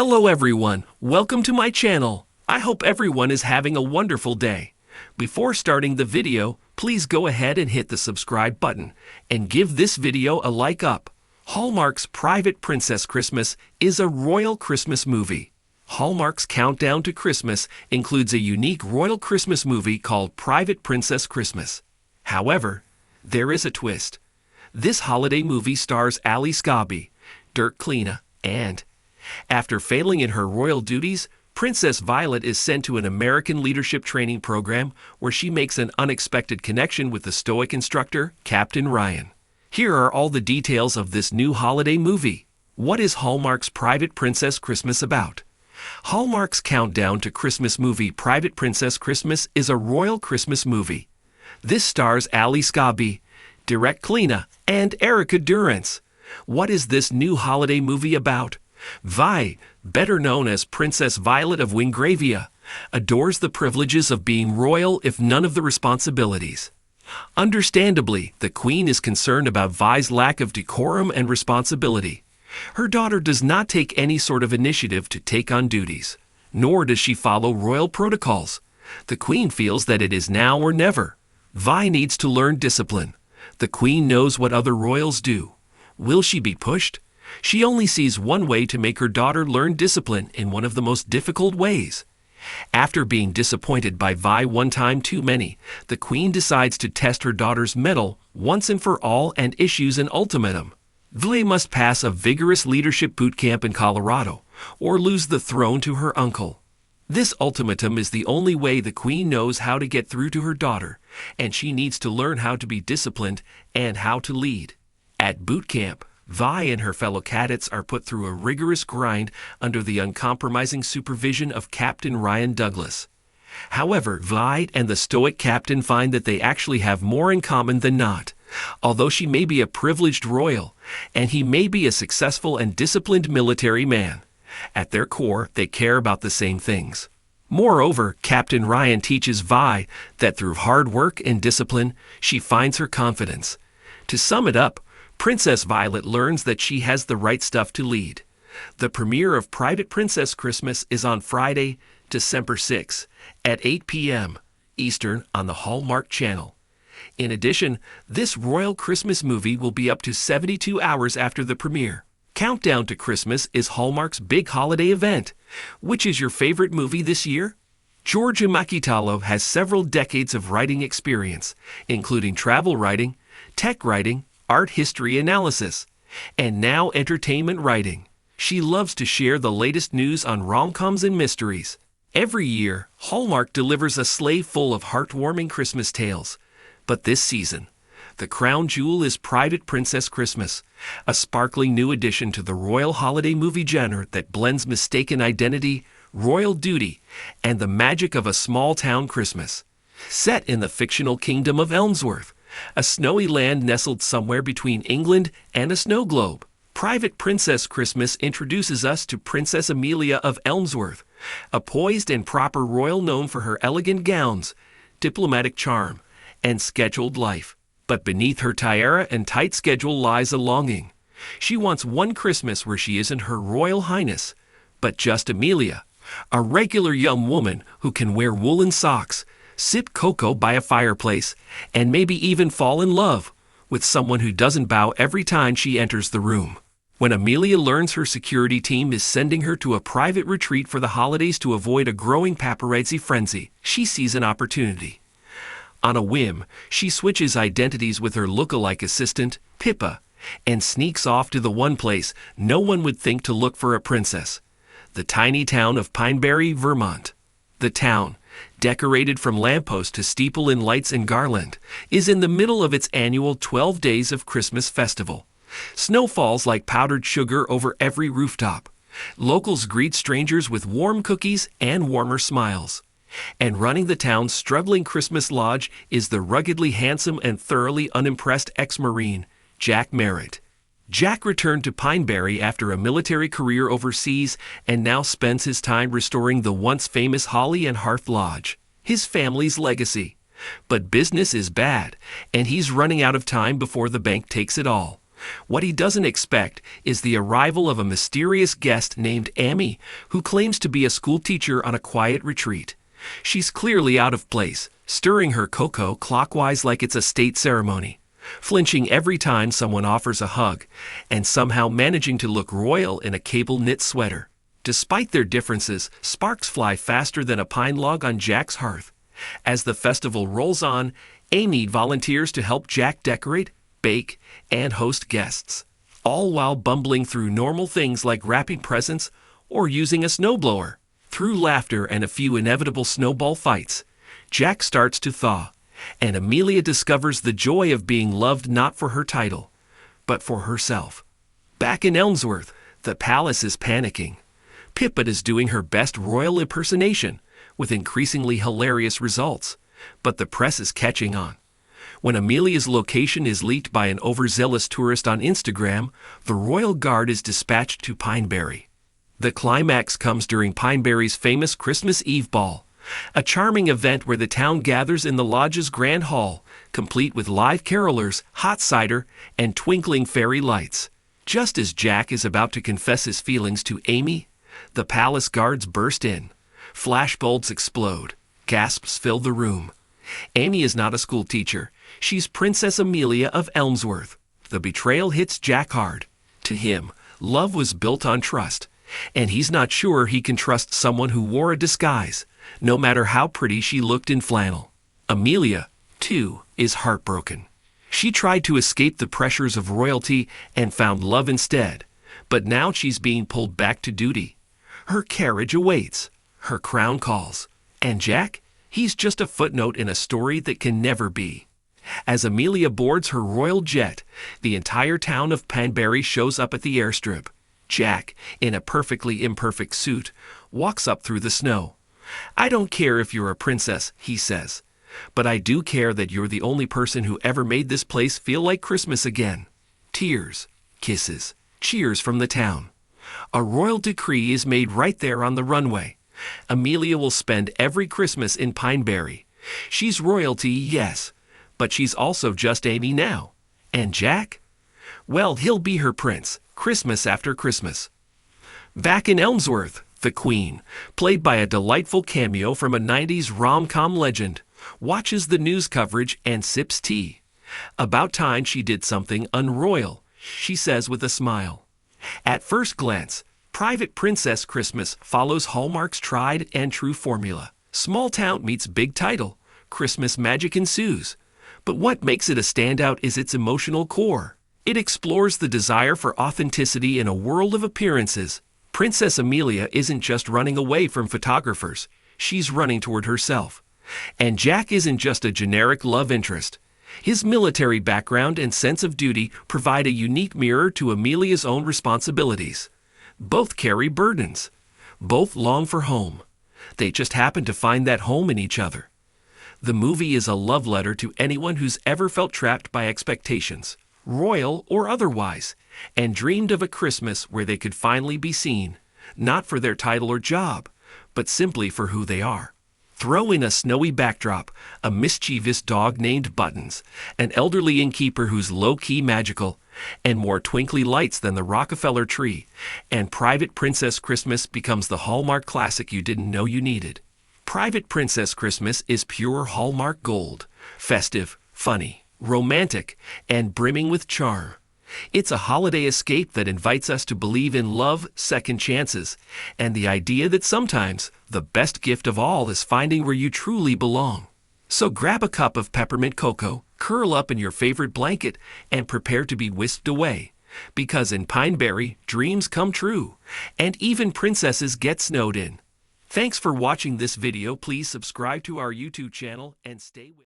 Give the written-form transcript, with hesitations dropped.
Hello everyone, welcome to my channel. I hope everyone is having a wonderful day. Before starting the video, please go ahead and hit the subscribe button and give this video a like up. Hallmark's Private Princess Christmas is a royal Christmas movie. Hallmark's countdown to Christmas includes a unique royal Christmas movie called Private Princess Christmas. However, there is a twist. This holiday movie stars Ali Scobie, Dirk Kleena, and after failing in her royal duties, Princess Violet is sent to an American leadership training program where she makes an unexpected connection with the stoic instructor, Captain Ryan. Here are all the details of this new holiday movie. What is Hallmark's Private Princess Christmas about? Hallmark's countdown to Christmas movie Private Princess Christmas is a royal Christmas movie. This stars Ali Scobie, Dirk Kleena, and Erica Durance. What is this new holiday movie about? Vi, better known as Princess Violet of Wingravia, adores the privileges of being royal if none of the responsibilities. Understandably, the Queen is concerned about Vi's lack of decorum and responsibility. Her daughter does not take any sort of initiative to take on duties, nor does she follow royal protocols. The Queen feels that it is now or never. Vi needs to learn discipline. The Queen knows what other royals do. Will she be pushed? She only sees one way to make her daughter learn discipline in one of the most difficult ways. After being disappointed by Vi one time too many, the Queen decides to test her daughter's mettle once and for all and issues an ultimatum. Vi must pass a vigorous leadership boot camp in Colorado, or lose the throne to her uncle. This ultimatum is the only way the Queen knows how to get through to her daughter, and she needs to learn how to be disciplined and how to lead. At boot camp, Vi and her fellow cadets are put through a rigorous grind under the uncompromising supervision of Captain Ryan Douglas. However, Vi and the stoic captain find that they actually have more in common than not. Although she may be a privileged royal, and he may be a successful and disciplined military man, at their core they care about the same things. Moreover, Captain Ryan teaches Vi that through hard work and discipline, she finds her confidence. To sum it up, Princess Violet learns that she has the right stuff to lead. The premiere of Private Princess Christmas is on Friday, December 6 at 8 p.m. Eastern on the Hallmark Channel. In addition, this royal Christmas movie will be up to 72 hours after the premiere. Countdown to Christmas is Hallmark's big holiday event. Which is your favorite movie this year? Georgia Makitalo has several decades of writing experience, including travel writing, tech writing, art history analysis, and now entertainment writing. She loves to share the latest news on rom-coms and mysteries. Every year, Hallmark delivers a sleigh full of heartwarming Christmas tales. But this season, the crown jewel is Private Princess Christmas, a sparkling new addition to the royal holiday movie genre that blends mistaken identity, royal duty, and the magic of a small-town Christmas. Set in the fictional kingdom of Elmsworth, a snowy land nestled somewhere between England and a snow globe, Private Princess Christmas introduces us to Princess Amelia of Elmsworth, a poised and proper royal known for her elegant gowns, diplomatic charm, and scheduled life. But beneath her tiara and tight schedule lies a longing. She wants one Christmas where she isn't Her Royal Highness, but just Amelia, a regular young woman who can wear woolen socks, sip cocoa by a fireplace, and maybe even fall in love with someone who doesn't bow every time she enters the room. When Amelia learns her security team is sending her to a private retreat for the holidays to avoid a growing paparazzi frenzy, she sees an opportunity. On a whim, she switches identities with her look-alike assistant, Pippa, and sneaks off to the one place no one would think to look for a princess, the tiny town of Pineberry, Vermont. The town, decorated from lamppost to steeple in lights and garland, is in the middle of its annual 12 Days of Christmas festival. Snow falls like powdered sugar over every rooftop. Locals greet strangers with warm cookies and warmer smiles. And running the town's struggling Christmas lodge is the ruggedly handsome and thoroughly unimpressed ex-Marine, Jack Merritt. Jack returned to Pineberry after a military career overseas and now spends his time restoring the once famous Holly and Hearth Lodge, his family's legacy. But business is bad, and he's running out of time before the bank takes it all. What he doesn't expect is the arrival of a mysterious guest named Amy, who claims to be a school teacher on a quiet retreat. She's clearly out of place, stirring her cocoa clockwise like it's a state ceremony, flinching every time someone offers a hug, and somehow managing to look royal in a cable knit sweater. Despite their differences, sparks fly faster than a pine log on Jack's hearth. As the festival rolls on, Amy volunteers to help Jack decorate, bake, and host guests, all while bumbling through normal things like wrapping presents or using a snowblower. Through laughter and a few inevitable snowball fights, Jack starts to thaw, and Amelia discovers the joy of being loved not for her title, but for herself. Back in Elmsworth, the palace is panicking. Pippa is doing her best royal impersonation, with increasingly hilarious results, but the press is catching on. When Amelia's location is leaked by an overzealous tourist on Instagram, the royal guard is dispatched to Pineberry. The climax comes during Pineberry's famous Christmas Eve ball, a charming event where the town gathers in the lodge's grand hall, complete with live carolers, hot cider, and twinkling fairy lights. Just as Jack is about to confess his feelings to Amy, the palace guards burst in. Flashbulbs explode. Gasps fill the room. Amy is not a school teacher. She's Princess Amelia of Elmsworth. The betrayal hits Jack hard. To him, love was built on trust, and he's not sure he can trust someone who wore a disguise, no matter how pretty she looked in flannel. Amelia, too, is heartbroken. She tried to escape the pressures of royalty and found love instead, but now she's being pulled back to duty. Her carriage awaits. Her crown calls. And Jack? He's just a footnote in a story that can never be. As Amelia boards her royal jet, the entire town of Pineberry shows up at the airstrip. Jack, in a perfectly imperfect suit, walks up through the snow. "I don't care if you're a princess," he says, "but I do care that you're the only person who ever made this place feel like Christmas again." Tears, kisses, cheers from the town. A royal decree is made right there on the runway. Amelia will spend every Christmas in Pineberry. She's royalty, yes, but she's also just Amy now. And Jack? Well, he'll be her prince, Christmas after Christmas. Back in Elmsworth, the Queen, played by a delightful cameo from a 90s rom-com legend, watches the news coverage and sips tea. About time she did something unroyal, she says with a smile. At first glance, Private Princess Christmas follows Hallmark's tried and true formula. Small town meets big title. Christmas magic ensues. But what makes it a standout is its emotional core. It explores the desire for authenticity in a world of appearances. Princess Amelia isn't just running away from photographers. She's running toward herself. And Jack isn't just a generic love interest. His military background and sense of duty provide a unique mirror to Amelia's own responsibilities. Both carry burdens. Both long for home. They just happen to find that home in each other. The movie is a love letter to anyone who's ever felt trapped by expectations, royal or otherwise, and dreamed of a Christmas where they could finally be seen, not for their title or job, but simply for who they are. Throw in a snowy backdrop, a mischievous dog named Buttons, an elderly innkeeper who's low-key magical, and more twinkly lights than the Rockefeller tree, and Private Princess Christmas becomes the Hallmark classic you didn't know you needed. Private Princess Christmas is pure Hallmark gold, festive, funny, romantic, and brimming with charm. It's a holiday escape that invites us to believe in love, second chances, and the idea that sometimes the best gift of all is finding where you truly belong. So grab a cup of peppermint cocoa, curl up in your favorite blanket, and prepare to be whisked away. Because in Pineberry, dreams come true, and even princesses get snowed in. Thanks for watching this video. Please subscribe to our YouTube channel and stay with